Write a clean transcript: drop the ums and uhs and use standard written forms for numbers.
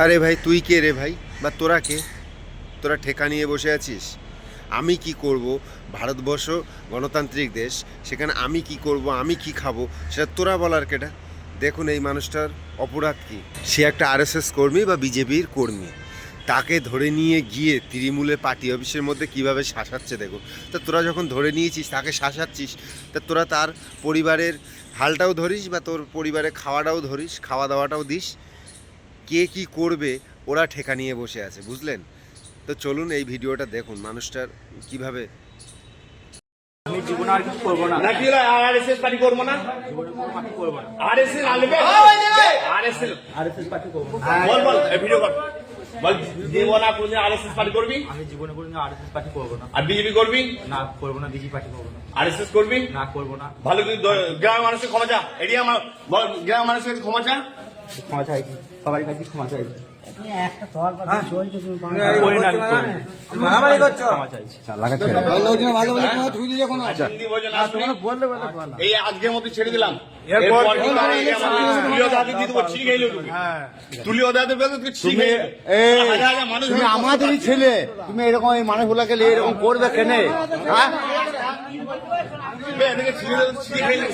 আরে ভাই তুই কে রে ভাই, বা তোরা কে? তোরা ঠেকা নিয়ে বসে আছিস। আমি কি করব? ভারতবর্ষ গণতান্ত্রিক দেশ, সেখানে আমি কি করব, আমি কি খাবো, সেটা তোরা বলার কেটা? দেখুন এই মানুষটার অপরাধ কি। সে একটা আরএসএস কর্মী বা বিজেপির কর্মী, তাকে ধরে নিয়ে গিয়ে তৃণমূলের পার্টি অফিসের মধ্যে কিভাবে শাসাচ্ছে দেখুন। তা তোরা যখন ধরে নিয়েছিস, তাকে শাসাচ্ছিস, তা তোরা তার পরিবারের হালটাও ধরিস, বা তোর পরিবারের খাওয়াটাও ধরিস, খাওয়া দাওয়াটাও দিস। কে কি করবে ওরা ঠেকা নিয়ে বসে আছে, বুঝলেন? তো চলুন এই ভিডিওটা দেখুন মানুষটার কিভাবে। আমি জীবনে আর কিছু করবো না। নাকি আরএসএস পার্টি করবো না? জীবনে কোনো পার্টি করবো না। আরএসএস আনবে আরএসএস আরএসএস পার্টি করবো না। বল বল এই ভিডিও কর বল। জীবন আর কোনদিন আরএসএস পার্টি করবি? আমি জীবনে কোনোদিন আরএসএস পার্টি করবো না। আর বিজেপি করবি? না করবো না। বিজেপি পার্টি করবো না। আরএসএস করবি? না করবো না। ভালো কিন্তু গ্রামের মানুষের ক্ষমা চা। এটি আমার বল, গ্রামের মানুষের কাছে ক্ষমা চা। ক্ষমা চাইছি, সবার কাছে ক্ষমা চাইছি। একটা তল পাতা চলছে তুমি করি না, আমি করি না। মারামারি করছো। ক্ষমা চাইছি। হিন্দি ভোজন আসবে। বললে বলে বল এই আজকের মতো ছেড়ে দিলাম। এরপর কিন্তু আর এই আমার তুলিও দাদি দিয়ে দেবো, ছিঁড়ে গেলো তুমি। তুলিও দাদি দিয়ে দেবো, ছিঁড়ে গেলো। হাজার হাজার মানুষ তুমি আমাদেরই ছেলে, তুমি এরকম এই মানুষগুলোকে নিয়ে এরকম করবে কেন? হ্যাঁ, এদিকে ছিঁড়ে দেবো, ছিঁড়ে গেলো।